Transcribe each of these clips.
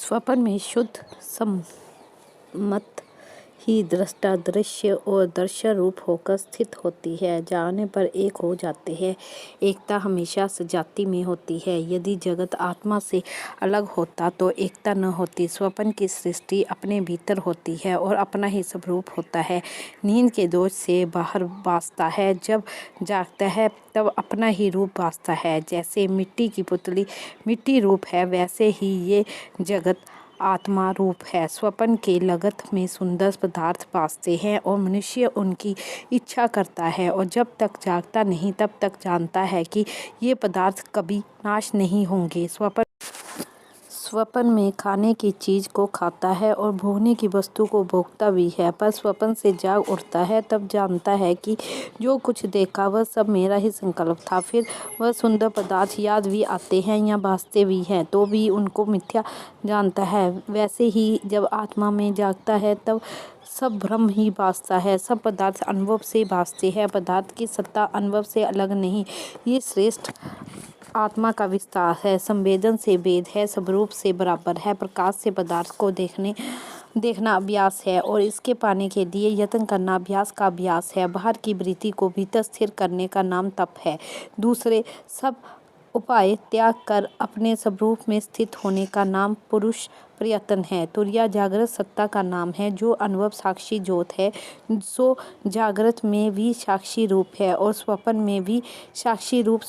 स्वप्न में शुद्ध सम्मत ही दृष्टा दृश्य और दृश्य रूप होकर स्थित होती है, जाने पर एक हो जाते हैं। एकता हमेशा सजाती में होती है। यदि जगत आत्मा से अलग होता तो एकता न होती। स्वप्न की सृष्टि अपने भीतर होती है और अपना ही स्वरूप होता है। नींद के दोष से बाहर भासता है, जब जागता है तब अपना ही रूप भासता है। जैसे मिट्टी की पुतली मिट्टी रूप है, वैसे ही ये जगत आत्मा रूप है। स्वप्न के लगत में सुंदर पदार्थ भासते हैं और मनुष्य उनकी इच्छा करता है, और जब तक जागता नहीं तब तक जानता है कि ये पदार्थ कभी नाश नहीं होंगे। स्वप्न में खाने की चीज को खाता है और भोगने की वस्तु को भोगता भी है, पर स्वप्न से जाग उठता है तब जानता है कि जो कुछ देखा वह सब मेरा ही संकल्प था। फिर वह सुंदर पदार्थ याद भी आते हैं या भासते भी हैं तो भी उनको मिथ्या जानता है। वैसे ही जब आत्मा में जागता है तब सब भ्रम ही भासता है। सब पदार्थ अनुभव से भासते हैं। पदार्थ की सत्ता अनुभव से अलग नहीं, ये श्रेष्ठ आत्मा का विस्तार है। संवेदन से भेद है, स्वरूप से बराबर है। प्रकाश से पदार्थ को देखना अभ्यास है और इसके पाने के लिए यत्न करना अभ्यास का अभ्यास है। बाहर की वृत्ति को भीतर स्थिर करने का नाम तप है। दूसरे सब उपाय त्याग कर अपने स्वरूप में स्थित होने का नाम पुरुष प्रयत्न है। तुर्या जागृत सत्ता का नाम है, जो अनुभव साक्षी ज्योत है, सो जागृत में भी साक्षी रूप है और स्वप्न में भी साक्षी रूप,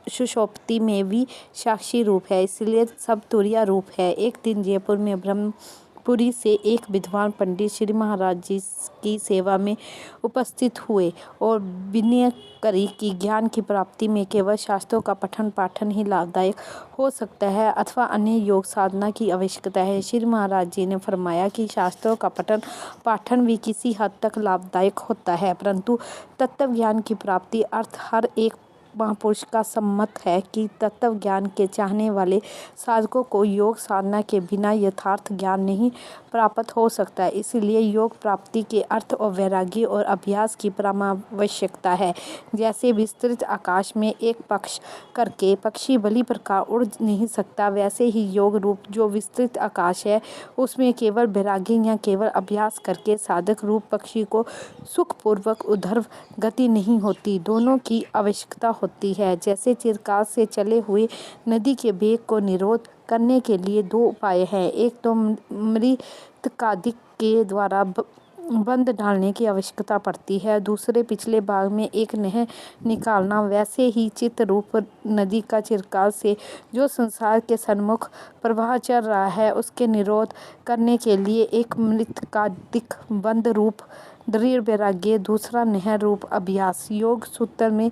सुषुप्ति में भी साक्षी रूप है, इसलिए सब तुर्या रूप है। एक दिन जयपुर में ब्रह्मपुरी से एक विद्वान पंडित श्री महाराज जी की सेवा में उपस्थित हुए और विनय करी कि ज्ञान की प्राप्ति में केवल शास्त्रों का पठन पाठन ही लाभदायक हो सकता है अथवा अन्य योग साधना की आवश्यकता है। श्री महाराज जी ने फरमाया कि शास्त्रों का पठन पाठन भी किसी हद तक लाभदायक होता है, परंतु तत्व ज्ञान की प्राप्ति अर्थ हर एक महापुरुष का सम्मत है कि तत्व ज्ञान के चाहने वाले साधकों को योग साधना के बिना यथार्थ ज्ञान नहीं प्राप्त हो सकता। इसलिए योग प्राप्ति के अर्थ और वैराग्य और अभ्यास की परमावश्यकता है। जैसे विस्तृत आकाश में एक पक्ष करके पक्षी भली प्रकार उड़ नहीं सकता, वैसे ही योग रूप जो विस्तृत आकाश है उसमें केवल वैराग्य या केवल अभ्यास करके साधक रूप पक्षी को सुखपूर्वक ऊर्ध्व गति नहीं होती। दोनों की आवश्यकता होती है। जैसे चिरकाल से चले हुए नदी के वेग को निरोध करने के लिए दो उपाय हैं, एक तो मृतकादिक के द्वारा बंद डालने की आवश्यकता पड़ती है, दूसरे पिछले भाग में एक नहर निकालना। वैसे ही चित्त रूप नदी का चिरकाल से जो संसार के सन्मुख प्रवाह चल रहा है उसके निरोध करने के लिए एक मृतकादिक बंद रूप दृढ़ वैराग्य, दूसरा नहर रूप अभ्यास। योग सूत्र में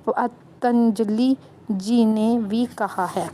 पतंजलि जी ने भी कहा है,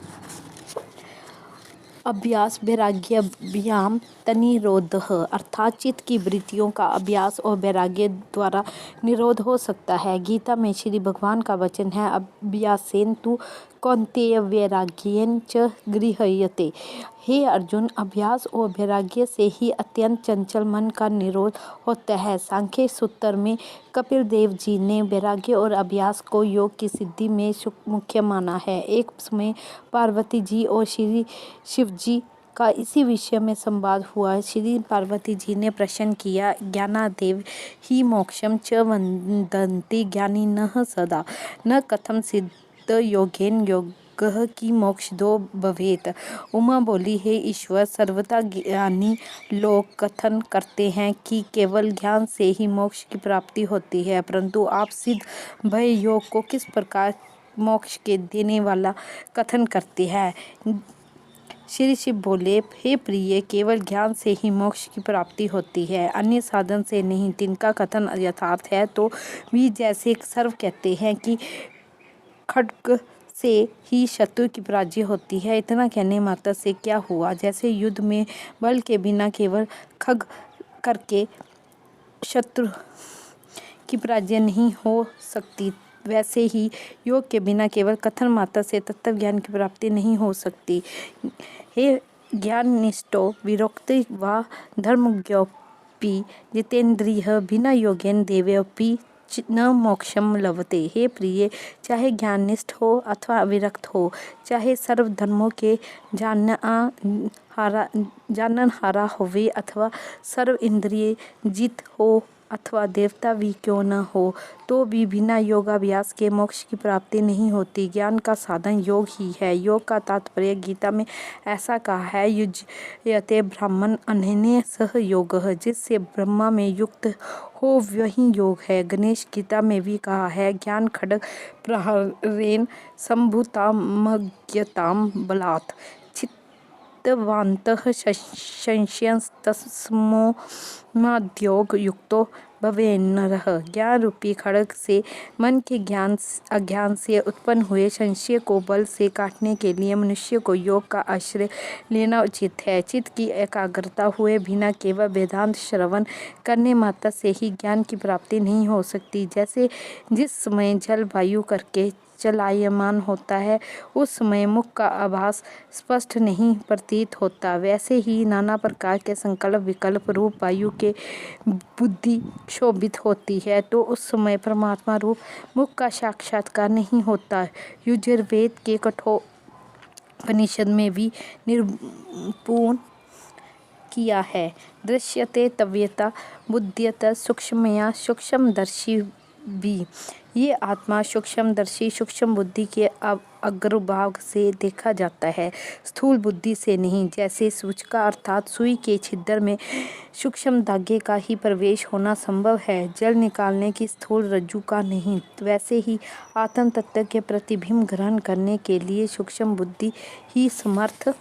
अभ्यास वैराग्याभ्याम तनिरोधः, अर्थात चित्त की वृत्तियों का अभ्यास और वैराग्य द्वारा निरोध हो सकता है। गीता में श्री भगवान का वचन है, अभ्यासेन तु कौन्तेय वैराग्येन च गृह्यते। हे अर्जुन, अभ्यास और वैराग्य से ही अत्यंत चंचल मन का निरोध होता है। सांख्य सूत्र में कपिल देव जी ने वैराग्य और अभ्यास को योग की सिद्धि में मुख्य माना है। एक समय पार्वती जी और श्री शिव जी का इसी विषय में संवाद हुआ। श्री पार्वती जी ने प्रश्न किया, ज्ञानादेव ही मोक्षम च वदन्ति ज्ञानिनः सदा न कथम सिद्ध योगेन योगः की मोक्ष दो भवेत। उमा बोली, हे ईश्वर, सर्वथा ज्ञानी लोग कथन करते हैं कि केवल ज्ञान से ही मोक्ष की प्राप्ति होती है, परंतु आप सिद्ध भय योग को किस प्रकार मोक्ष के देने वाला कथन करते हैं। श्री शिव बोले, हे प्रिय, केवल ज्ञान से ही मोक्ष की प्राप्ति होती है, अन्य साधन से नहीं। तिनका कथन यथार्थ है तो भी जैसे सर्व कहते हैं कि खड्ग से ही शत्रु की पराजय होती है, इतना कहने मात्र से क्या हुआ। जैसे युद्ध में बल के बिना केवल खड्ग करके शत्रु की पराजय नहीं हो सकती, वैसे ही योग के बिना केवल कथन मात्र से तत्व ज्ञान की प्राप्ति नहीं हो सकती। हे ज्ञाननिष्ठो विरक्ति वा धर्मज्ञोऽपि जितेन्द्रियः बिना योगेन देवेऽपि न मोक्षम लभते। हे प्रिय, चाहे ज्ञाननिष्ठ हो अथवा विरक्त हो, चाहे सर्वधर्मों के जाननहारा होवे अथवा सर्व इंद्रिय जीत हो अथवा देवता भी क्यों न हो, तो भी बिना योगाभ्यास के मोक्ष की प्राप्ति नहीं होती। ज्ञान का साधन योग ही है। योग का तात्पर्य गीता में ऐसा कहा है, युज्यते ब्राह्मण अनन्य सह योगः, जिससे ब्रह्मा में युक्त हो वही योग है। गणेश गीता में भी कहा है, ज्ञान खड्ग प्रहारेण संभूतामज्ञताम बलात् चित्तवान्तः संशयस्तस्माद्योग युक्तो भवेन्नरः। ज्ञान रूपी खड्ग से मन के अज्ञान से उत्पन्न हुए संशय को बल से काटने के लिए मनुष्य को योग का आश्रय लेना उचित है। चित्त की एकाग्रता हुए बिना केवल वेदांत श्रवण करने मात्र से ही ज्ञान की प्राप्ति नहीं हो सकती। जैसे जिस समय जल वायु करके चलायमान होता है, उस समय मुख का आभास स्पष्ट नहीं प्रतीत होता, वैसे ही नाना प्रकार के संकल्प विकल्प रूप वायु के बुद्धि शोभित होती है, तो उस समय परमात्मा रूप मुख का साक्षात्कार नहीं होता। यजुर्वेद के कठोपनिषद में भी निरूपण किया है, दृश्यते तव्यता बुद्ध्यत सूक्ष्मया सूक्ष्मदर्शी भी। ये आत्मा सूक्ष्मदर्शी सूक्ष्म बुद्धि के अग्रभाग से देखा जाता है, स्थूल बुद्धि से नहीं। जैसे सूचका अर्थात सुई के छिद्र में सूक्ष्म धागे का ही प्रवेश होना संभव है, जल निकालने की स्थूल रज्जु का नहीं, वैसे ही आत्म तत्व के प्रतिबिंब ग्रहण करने के लिए सूक्ष्म बुद्धि ही समर्थ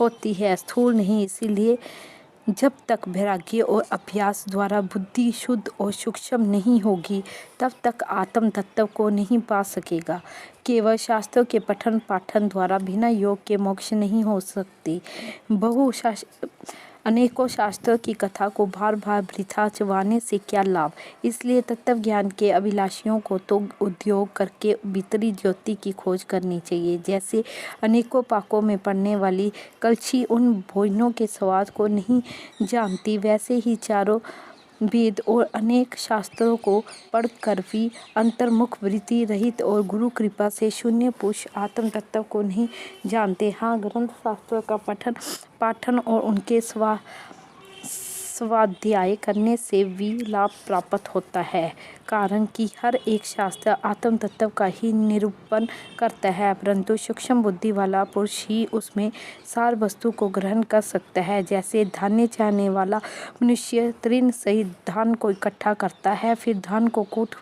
होती है, स्थूल नहीं। इसीलिए जब तक वैराग्य और अभ्यास द्वारा बुद्धि शुद्ध और सूक्ष्म नहीं होगी, तब तक आत्म तत्व को नहीं पा सकेगा। केवल शास्त्रों के पठन पाठन द्वारा बिना योग के मोक्ष नहीं हो सकती। अनेकों शास्त्रों की कथा को बार बार वृथा चबाने से क्या लाभ। इसलिए तत्व ज्ञान के अभिलाषियों को तो उद्योग करके भीतरी ज्योति की खोज करनी चाहिए। जैसे अनेकों पाकों में पड़ने वाली कलछी उन भोजनों के स्वाद को नहीं जानती, वैसे ही चारों वेद और अनेक शास्त्रों को पढ़कर भी अंतर्मुख वृत्ति रहित और गुरु कृपा से शून्य पुरुष आत्म तत्व को नहीं जानते। हाँ, ग्रंथ शास्त्रों का पठन पाठन और उनके स्वाध्याय करने से भी लाभ प्राप्त होता है, कारण कि हर एक शास्त्र आत्म तत्व का ही निरूपण करता है, परंतु सूक्ष्म बुद्धि वाला पुरुष ही उसमें सार वस्तु को ग्रहण कर सकता है। जैसे धान्य चाहने वाला मनुष्य तृण सहित धान को इकट्ठा करता है, फिर धान को कूट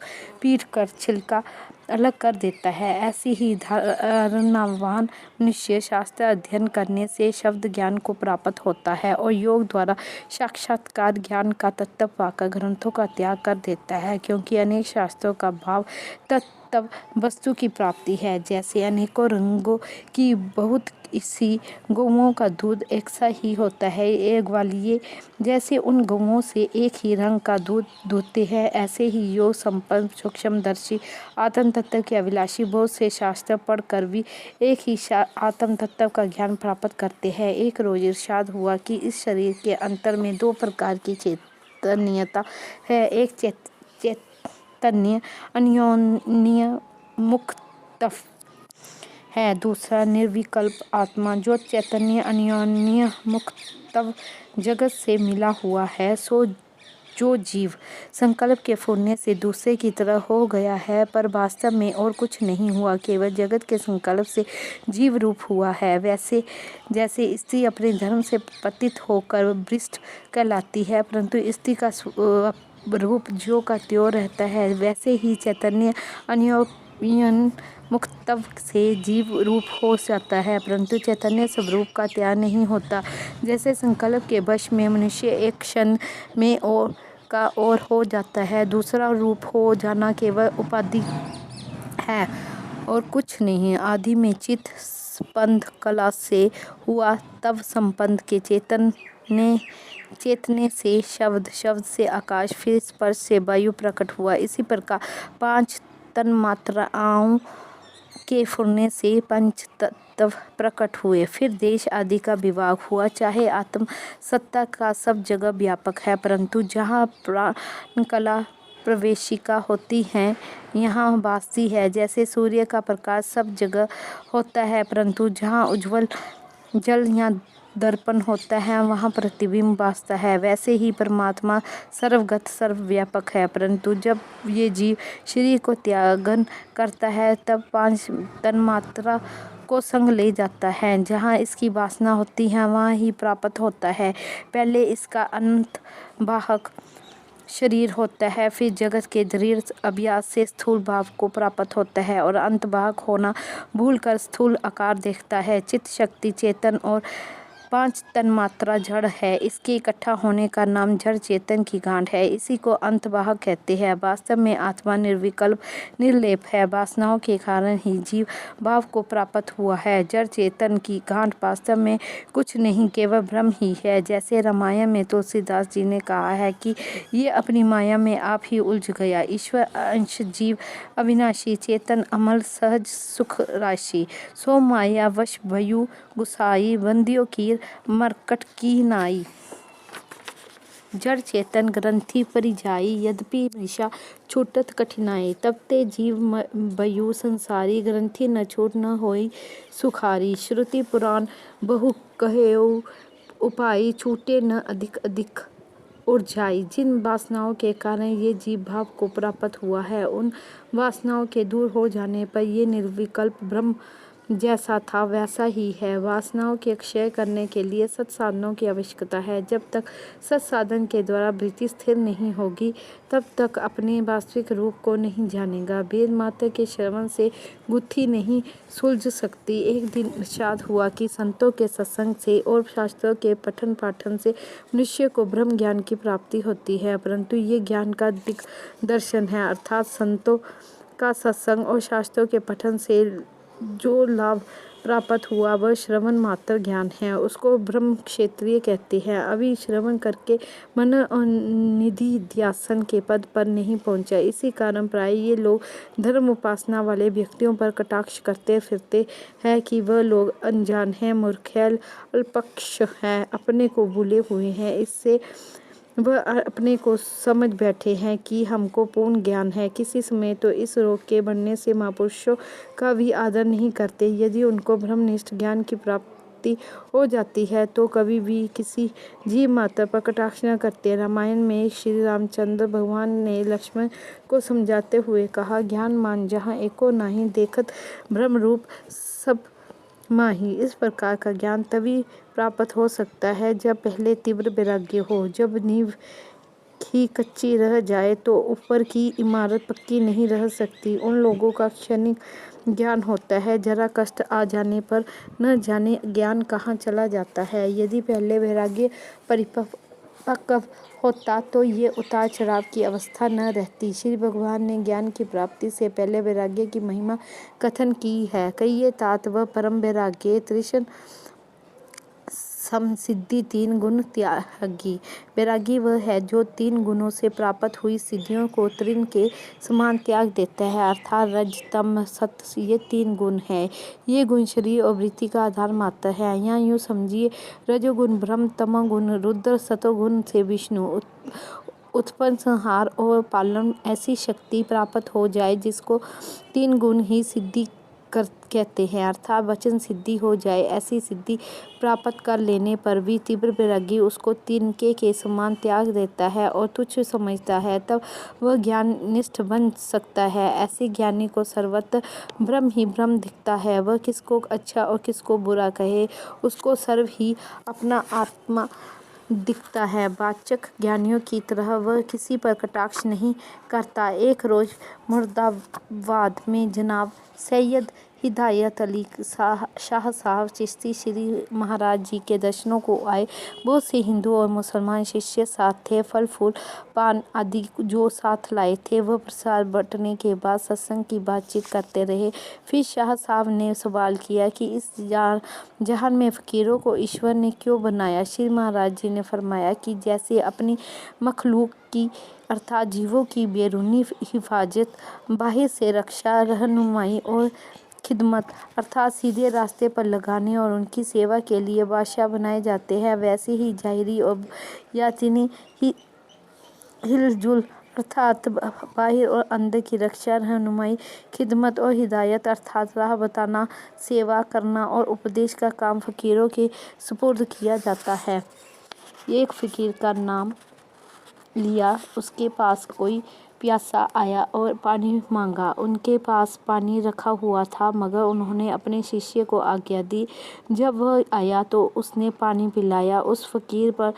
पीट कर छिलका अलग कर देता है, ऐसी ही धारणावान मनुष्य शास्त्र अध्ययन करने से शब्द ज्ञान को प्राप्त होता है और योग द्वारा साक्षात्कार ज्ञान का तत्व पाकर ग्रंथों का त्याग कर देता है, क्योंकि अनेक शास्त्रों का भाव तत्व वस्तु की प्राप्ति है। जैसे अनेकों रंगों की बहुत इसी गौओं का दूध एक सा ही होता है, एक ग्वालिये जैसे उन गौओं से एक ही रंग का दूध दूहते हैं, ऐसे ही योग संपन्न सूक्ष्मदर्शी आत्म तत्व के अभिलाषी बहुत से शास्त्र पढ़कर भी एक ही आत्म तत्व का ज्ञान प्राप्त करते हैं। एक रोज इरशाद हुआ कि इस शरीर के अंतर में दो प्रकार की चैतन्यता है, एक चैतन्य अन्योन्य मुक्त है, दूसरा निर्विकल्प आत्मा। जो चैतन्य अन्योन्य मुक्त जगत से मिला हुआ है, सो जो जीव संकल्प के फूटने से दूसरे की तरह हो गया है, पर वास्तव में और कुछ नहीं हुआ, केवल जगत के संकल्प से जीव रूप हुआ है। वैसे जैसे स्त्री अपने धर्म से पतित होकर भ्रष्ट कहलाती है, परंतु स्त्री का रूप जो का त्यों रहता है, वैसे ही चैतन्य अन्योन्य मुक्तव से जीव रूप हो जाता है, परंतु चैतन्य स्वरूप का त्याग नहीं होता। जैसे संकल्प के वश में मनुष्य एक क्षण में और हो जाता है, दूसरा रूप हो जाना केवल उपाधि है और कुछ नहीं। आदि में चित्त स्पंद कला से हुआ, तब संपंद के चेतने से शब्द, शब्द से आकाश, फिर स्पर्श से वायु प्रकट हुआ। इसी प्रकार पांच तन्मात्राओं के फुरने से पंच तत्व प्रकट हुए, फिर देश आदि का विभाग हुआ। चाहे आत्म सत्ता का सब जगह व्यापक है, परंतु जहाँ प्राण कला प्रवेशिका होती हैं यहाँ भासती है। जैसे सूर्य का प्रकाश सब जगह होता है, परंतु जहाँ उज्ज्वल जल या दर्पण होता है वहाँ प्रतिबिंब भासता है, वैसे ही परमात्मा सर्वगत सर्वव्यापक है। परंतु जब ये जीव शरीर को त्यागन करता है तब 5 तन्मात्रा को संग ले जाता है। जहाँ इसकी वासना होती है वहाँ ही प्राप्त होता है। पहले इसका अनंत बाहक शरीर होता है, फिर जगत के दृढ़ अभ्यास से स्थूल भाव को प्राप्त होता है और अंत बाहक होना भूलकर स्थूल आकार देखता है। चित्त शक्ति चेतन और 5 तन्मात्रा जड़ है। इसके इकट्ठा होने का नाम जड़ चेतन की गांठ है। इसी को अंतवाहक कहते हैं। वास्तव में आत्मा निर्विकल्प निर्लेप है। वासनाओं के कारण ही जीव भाव को प्राप्त हुआ है। जड़ चेतन की गांठ वास्तव में कुछ नहीं, केवल ब्रह्म ही है। जैसे रामायण में तुलसीदास जी ने कहा है कि ये अपनी माया में आप ही उलझ गया। ईश्वर अंश जीव अविनाशी चेतन अमल सहज सुख राशि, सो माया वश भयु गुसाई, बंदियों की मरकट की नाई। जड़ चेतन ग्रंथि परिजाई, यद्यपि मृषा छूटत कठिनाई। तब ते जीव भयु संसारी, ग्रंथि न छूट न होई सुखारी। श्रुति पुराण बहु कहेउ उपाई, छूटे न अधिक अधिक उर्जाई। जिन वासनाओं के कारण ये जीव भाव को प्राप्त हुआ है, उन वासनाओं के दूर हो जाने पर ये निर्विकल्प ब्रह्म जैसा था वैसा ही है। वासनाओं के क्षय करने के लिए सत्साधनों की आवश्यकता है। जब तक सत्साधन के द्वारा वृत्ति स्थिर नहीं होगी तब तक अपने वास्तविक रूप को नहीं जानेगा। वेद मात्र के श्रवण से गुत्थी नहीं सुलझ सकती। एक दिन इरशाद हुआ कि संतों के सत्संग से और शास्त्रों के पठन पाठन से मनुष्य को ब्रह्म ज्ञान की प्राप्ति होती है, परंतु ये ज्ञान का दिग्दर्शन है, अर्थात संतों का सत्संग और शास्त्रों के पठन से जो लाभ प्राप्त हुआ वह श्रवण मात्र ज्ञान है, उसको ब्रह्म क्षेत्रीय कहते हैं। अभी श्रवण करके मन और निधि ध्यासन के पद पर नहीं पहुंचा। इसी कारण प्राय ये लोग धर्म उपासना वाले व्यक्तियों पर कटाक्ष करते फिरते हैं कि वह लोग अनजान हैं, मूर्ख हैं, अल्पक्ष हैं, अपने को भूले हुए हैं। इससे वह अपने को समझ बैठे हैं कि हमको पूर्ण ज्ञान है। किसी समय तो इस रोग के बढ़ने से महापुरुषों का भी आदर नहीं करते। यदि उनको ब्रह्मनिष्ठ ज्ञान की प्राप्ति हो जाती है तो कभी भी किसी जीव मात्र पर कटाक्ष न करते। रामायण में श्री रामचंद्र भगवान ने लक्ष्मण को समझाते हुए कहा, ज्ञान मान जहाँ एको नाही, देखत ब्रह्म रूप सब माही। इस प्रकार का ज्ञान तभी प्राप्त हो सकता है जब पहले तीव्र वैराग्य हो। जब नींव ही कच्ची रह जाए तो ऊपर की इमारत पक्की नहीं रह सकती। उन लोगों का क्षणिक ज्ञान होता है, जरा कष्ट आ जाने पर न जाने ज्ञान कहाँ चला जाता है। यदि पहले वैराग्य परिपक्व होता तो ये उतार चढ़ाव की अवस्था न रहती। श्री भगवान ने ज्ञान की प्राप्ति से पहले वैराग्य की महिमा कथन की है। कहिए तात वह परम वैराग्य, तृष्ण समसिद्धि 3 गुण त्यागी। वैरागी वह है जो 3 गुणों से प्राप्त हुई सिद्धियों को तृण के समान त्याग देता है, अर्थात रज तम सत। ये 3 गुण है। ये गुण शरीर और वृत्ति का आधार मात्र है। यहाँ यूँ समझिए, रजोगुण ब्रह्म, तमोगुण रुद्र, सतोगुण से विष्णु, उत्पन्न संहार और पालन ऐसी शक्ति प्राप्त हो जाए जिसको 3 गुण ही सिद्धि कहते हैं, अर्थात वचन सिद्धि हो जाए। ऐसी सिद्धि प्राप्त कर लेने पर भी तीव्र वैरागी उसको तिनके के समान त्याग देता है और तुच्छ समझता है, तब वह ज्ञान निष्ठ बन सकता है। ऐसे ज्ञानी को सर्वत्र ब्रह्म ही ब्रह्म दिखता है। वह किसको अच्छा और किसको बुरा कहे, उसको सर्व ही अपना आत्मा दिखता है। वाचक ज्ञानियों की तरह वह किसी पर कटाक्ष नहीं करता। एक रोज मुर्दाबाद में जनाब सैयद हिदायत अली शाह साहब चिश्ती श्री महाराज जी के दर्शनों को आए। बहुत से हिंदू और मुसलमान शिष्य साथ थे। फल फूल पान आदि जो साथ लाए थे वह प्रसाद बंटने के बाद सत्संग की बातचीत करते रहे। फिर शाह साहब ने सवाल किया कि इस जहान में फ़कीरों को ईश्वर ने क्यों बनाया। श्री महाराज जी ने फरमाया कि जैसे अपनी मखलूक की अर्थात जीवों की बैरूनी हिफाजत, बाहर से रक्षा, रहनुमाई और खिदमत अर्थात सीधे रास्ते पर लगाने और उनकी सेवा के लिए बादशाह बनाए जाते हैं, वैसे ही जाहिरी और यातिनी हिलजुल अर्थात बाहिर और अंदर की रक्षा, रहनुमाई, खिदमत और हिदायत अर्थात राह बताना, सेवा करना और उपदेश का काम फ़कीरों के सुपुर्द किया जाता है। एक फ़कीर का नाम लिया, उसके पास कोई प्यासा आया और पानी मांगा। उनके पास पानी रखा हुआ था, मगर उन्होंने अपने शिष्य को आज्ञा दी। जब वह आया तो उसने पानी पिलाया। उस फ़कीर पर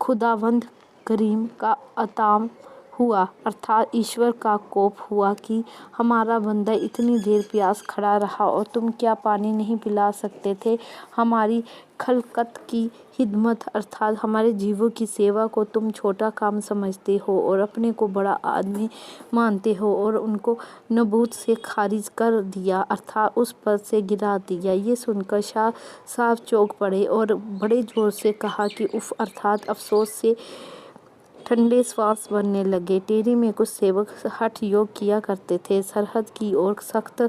खुदावंद करीम का अताम हुआ अर्थात ईश्वर का कोप हुआ कि हमारा बंदा इतनी देर प्यास खड़ा रहा और तुम क्या पानी नहीं पिला सकते थे। हमारी खलकत की हिदमत अर्थात हमारे जीवों की सेवा को तुम छोटा काम समझते हो और अपने को बड़ा आदमी मानते हो और उनको नबूत से खारिज कर दिया अर्थात उस पद से गिरा दिया। ये सुनकर शाह साहब चौंक पड़े और बड़े जोर से कहा कि उफ अर्थात अफसोस से ठंडे श्वास भरने लगे। टेरी में कुछ सेवक हठ योग किया करते थे। सरहद की और सख्त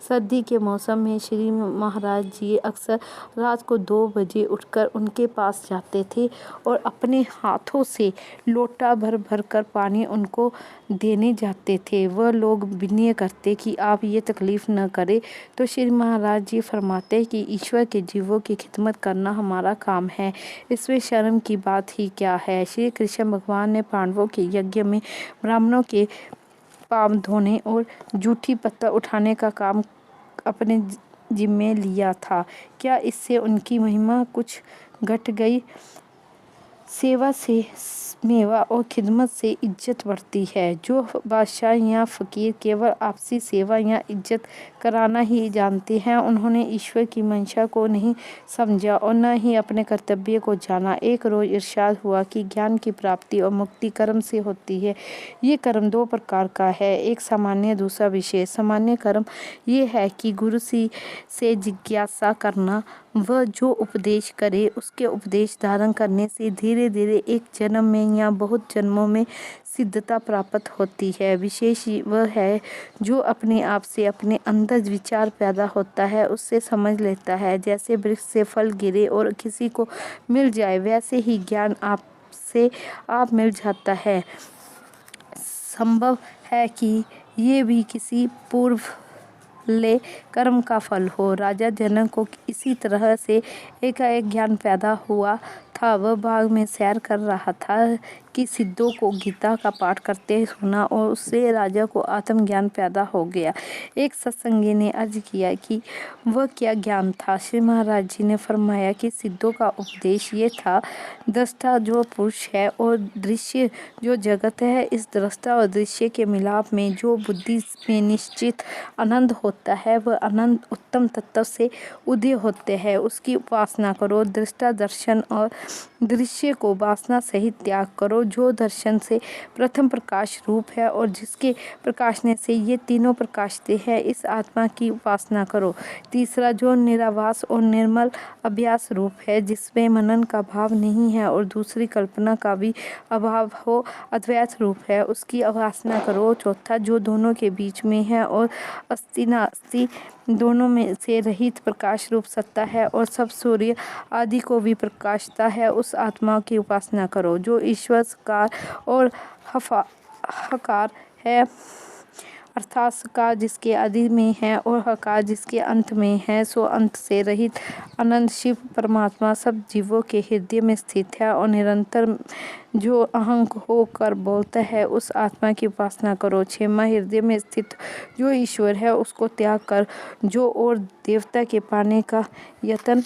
सर्दी के मौसम में श्री महाराज जी अक्सर रात को 2 बजे उठकर उनके पास जाते थे और अपने हाथों से लोटा भर भर कर पानी उनको देने जाते थे। वह लोग विनय करते कि आप ये तकलीफ न करें, तो श्री महाराज जी फरमाते कि ईश्वर के जीवों की खिदमत करना हमारा काम है, इसमें शर्म की बात ही क्या है। श्री कृष्ण भगवान ने पांडवों के यज्ञ में ब्राह्मणों के पांव धोने और जूठी पत्थर उठाने का काम अपने जिम्मे लिया था। क्या इससे उनकी महिमा कुछ घट गई? सेवा से मेवा और खिदमत से इज्जत बढ़ती है। जो बादशाह या फ़कीर केवल आपसी सेवा या इज्जत कराना ही जानते हैं, उन्होंने ईश्वर की मंशा को नहीं समझा और न ही अपने कर्तव्य को जाना। एक रोज़ इरशाद हुआ कि ज्ञान की प्राप्ति और मुक्ति कर्म से होती है। ये कर्म 2 प्रकार का है, एक सामान्य, दूसरा विशेष। सामान्य कर्म ये है कि गुरु से जिज्ञासा करना, वह जो उपदेश करे उसके उपदेश धारण करने से धीरे धीरे एक जन्म में या बहुत जन्मों में सिद्धता प्राप्त होती है। विशेष वह है जो अपने आप से अपने अंदर विचार पैदा होता है उससे समझ लेता है। जैसे वृक्ष से फल गिरे और किसी को मिल जाए, वैसे ही ज्ञान आपसे आप मिल जाता है। संभव है कि ये भी किसी पूर्व ले कर्म का फल हो। राजा जनक को इसी तरह से एकाएक ज्ञान पैदा हुआ था। वह बाग में सैर कर रहा था कि सिद्धों को गीता का पाठ करते सुना और उससे राजा को आत्मज्ञान पैदा हो गया। एक सत्संगी ने अर्ज किया कि वह क्या ज्ञान था। श्री महाराज जी ने फरमाया कि सिद्धों का उपदेश ये था, दृष्टा जो पुरुष है और दृश्य जो जगत है, इस दृष्टा और दृश्य के मिलाप में जो बुद्धि में निश्चित आनंद होता है, वह आनंद उत्तम तत्व से उदय होते हैं, उसकी उपासना करो। दृष्टा दर्शन और दृश्य को वासना सहित त्याग करो, जो दर्शन से प्रथम प्रकाश रूप है और जिसके प्रकाशने से ये तीनों प्रकाशते हैं, इस आत्मा की उपासना करो। तीसरा जो निरावास और निर्मल अभ्यास रूप है, जिसमें मनन का भाव नहीं है और दूसरी कल्पना का भी अभाव हो, अद्वैत रूप है, उसकी उपासना करो। चौथा जो दोनों के बीच में है और अस्ति नास्ति दोनों में से रहित प्रकाश रूप सत्ता है और सब सूर्य आदि को भी प्रकाशता है, उस आत्मा की उपासना करो। जो ईश्वर साकार और हकार है, अर्थात साकार जिसके आदि में है और हकार जिसके अंत में है, सो अंत से रहित अनंत शिव परमात्मा सब जीवों के हृदय में स्थित है और निरंतर जो अहंक होकर बोलता है, उस आत्मा की उपासना करो। 6वां हृदय में स्थित जो ईश्वर है उसको त्याग कर जो और देवता के पाने का यत्न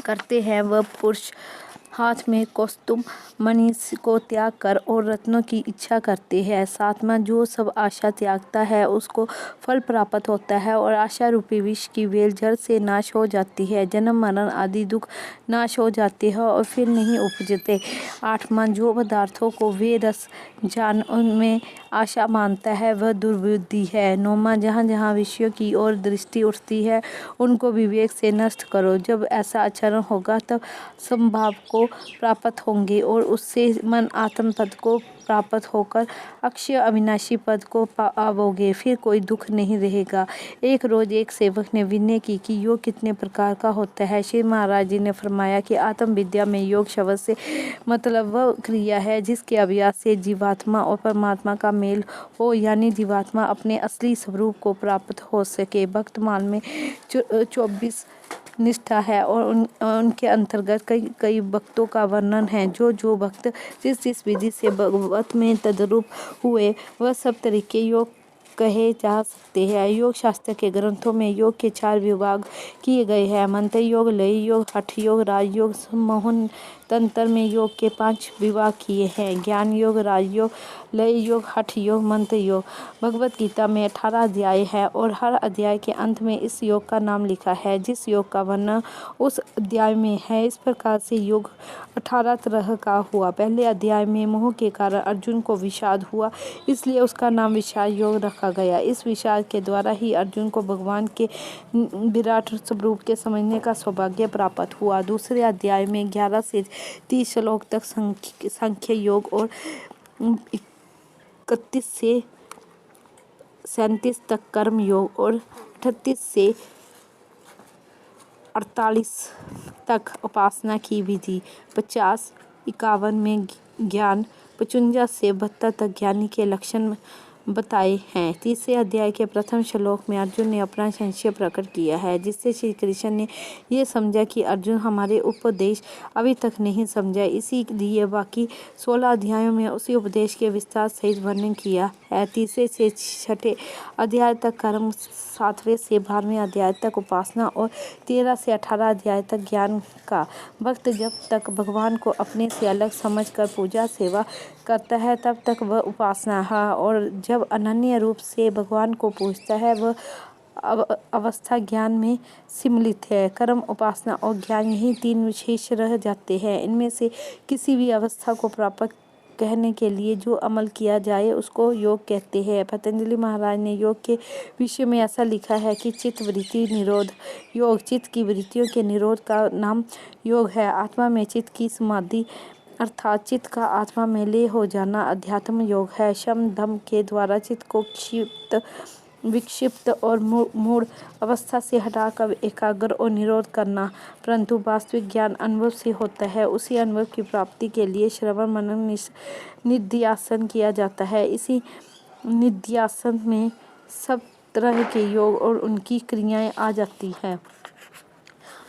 करते हैं, वह पुरुष हाथ में कौस्तुभ मणि को त्याग कर और रत्नों की इच्छा करते हैं। 7वां जो सब आशा त्यागता है उसको फल प्राप्त होता है और आशा रूपी विष की वेल जड़ से नाश हो जाती है। जन्म मरण आदि दुख नाश हो जाते हैं और फिर नहीं उपजते। 8वां जो पदार्थों को वे रस जान उनमें आशा मानता है, वह दुर्बुद्धि है। 9वां जहाँ जहाँ विषयों की ओर दृष्टि उठती है, उनको विवेक से नष्ट करो। जब ऐसा आचरण होगा तब संभाव को प्राप्त होंगे और उससे मन आत्म पद को प्राप्त होकर अक्षय अविनाशी पद को पाओगे, फिर कोई दुख नहीं रहेगा। एक रोज एक सेवक ने विनय की कि योग कितने प्रकार का होता है। श्री महाराज जी ने फरमाया कि आत्म विद्या में योग शब्द से मतलब वह क्रिया है जिसके अभ्यास से जीवात्मा और परमात्मा का मेल हो, यानी जीवात्मा अपने असली स्वरूप को प्राप्त हो सके। भक्तमाल में 24 निष्ठा है और उनके अंतर्गत कई भक्तों का वर्णन है। जो भक्त जिस विधि से भगवत में तद्रूप हुए वह सब तरीके योग कहे जा सकते हैं। योग शास्त्र के ग्रंथों में योग के 4 विभाग किए गए हैं। मंत्र योग, लय योग, हठ योग, राजयोग। मोहन तंत्र में योग के 5 विभाग किए हैं: ज्ञान योग, राजयोग, लय योग, हठ योग, मंत्र योग। भगवत गीता में 18 अध्याय है और हर अध्याय के अंत में इस योग का नाम लिखा है जिस योग का वर्णन उस अध्याय में है। इस प्रकार से योग 18 तरह का हुआ। पहले अध्याय में मोह के कारण अर्जुन को विषाद हुआ, इसलिए उसका नाम विषाद योग रखा गया। इस विषाद के द्वारा ही अर्जुन को भगवान के विराट स्वरूप के समझने का सौभाग्य प्राप्त हुआ। दूसरे अध्याय में 11 से 30 श्लोक तक सांख्य योग और 31 से 37 तक कर्म योग और 38 से 48 तक उपासना की विधि, 50-51 में ज्ञान, 55 से 72 तक ज्ञानी के लक्षण बताए हैं। तीसरे अध्याय के प्रथम श्लोक में अर्जुन ने अपना संशय प्रकट किया है, जिससे श्री कृष्ण ने यह समझा कि अर्जुन हमारे उपदेश अभी तक नहीं समझा। इसीलिए बाकी 16 अध्यायों में उसी उपदेश के विस्तार सहित वर्णन किया है। तीसरे से 6ठे अध्याय तक कर्म, 7वें से 12वें अध्याय तक उपासना और 13 से 18 अध्याय तक ज्ञान का। भक्त जब तक भगवान को अपने से अलग समझकर पूजा सेवा करता है तब तक वह उपासना है, और जब अनन्य रूप से भगवान को पूजता है वह अवस्था ज्ञान में सम्मिलित है। कर्म, उपासना और ज्ञान यही 3 विशेष रह जाते हैं। इनमें से किसी भी अवस्था को प्राप्त कहने के लिए जो अमल किया जाए उसको योग कहते हैं। पतंजलि महाराज ने योग के विषय में ऐसा लिखा है कि चित्त वृत्ति निरोध योग, चित्त की वृत्तियों के निरोध का नाम योग है। आत्मा में चित्त की समाधि अर्थात चित्त का आत्मा में लय हो जाना अध्यात्म योग है। शम दम के द्वारा चित्त को क्षिप्त, विक्षिप्त और मूढ़ अवस्था से हटाकर एकाग्र और निरोध करना। परंतु वास्तविक ज्ञान अनुभव से होता है। उसी अनुभव की प्राप्ति के लिए श्रवण मनन निध्यासन किया जाता है। इसी निध्यासन में सब तरह के योग और उनकी क्रियाएं आ जाती है।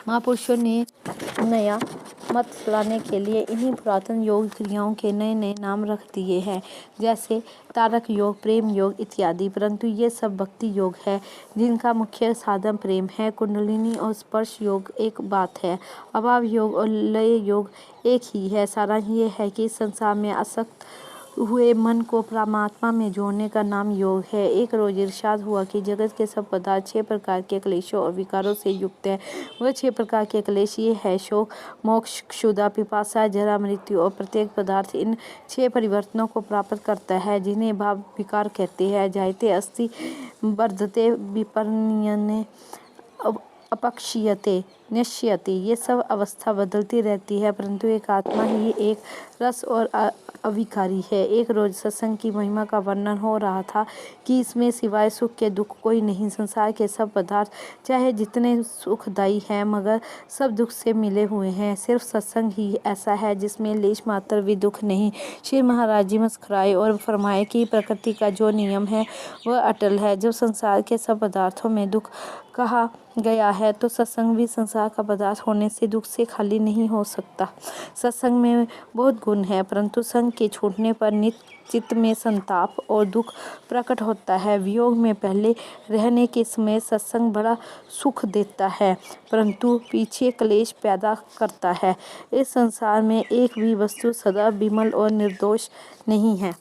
महापुरुषों ने नया मत फैलाने के लिए इन्हीं पुरातन योग क्रियाओं के नए नए नाम रख दिए हैं, जैसे तारक योग, प्रेम योग इत्यादि। परंतु ये सब भक्ति योग है जिनका मुख्य साधन प्रेम है। कुंडलिनी और स्पर्श योग एक बात है, अभाव योग और लय योग एक ही है। सारांश ये है कि संसार में आसक्त हुए मन को परमात्मा में जोड़ने का नाम योग है। एक रोज इरशाद हुआ कि जगत के सब पदार्थ 6 प्रकार के क्लेशों और विकारों से युक्त है। वह 6 प्रकार के क्लेश ये है: शोक, मोक्ष, क्षुधा, पिपासा, जरा, मृत्यु। और प्रत्येक पदार्थ इन 6 परिवर्तनों को प्राप्त करता है, जिन्हें भाव विकार कहते हैं। जायते अस्ति, वर्धते, विपर्यन्ते, अपक्षीयते, नश्यते। ये सब अवस्था बदलती रहती है, परंतु एक आत्मा ही एक रस और अविकारी है। एक रोज सत्संग की महिमा का वर्णन हो रहा था कि इसमें सिवाय सुख के दुख कोई नहीं। संसार के सब पदार्थ चाहे जितने सुखदायी हैं मगर सब दुख से मिले हुए हैं। सिर्फ सत्संग ही ऐसा है जिसमें लेश मात्र भी दुख नहीं। श्री महाराज जी मुस्कुराए और फरमाए कि प्रकृति का जो नियम है वह अटल है। जब संसार के सब पदार्थों में दुख कहा गया है तो सत्संग भी संसार का पदार्थ होने से दुख से खाली नहीं हो सकता। सत्संग में बहुत गुण है, परंतु संग के छूटने पर नित्य चित्त में संताप और दुख प्रकट होता है। वियोग में पहले रहने के समय सत्संग बड़ा सुख देता है, परंतु पीछे क्लेश पैदा करता है। इस संसार में एक भी वस्तु सदा विमल और निर्दोष नहीं है।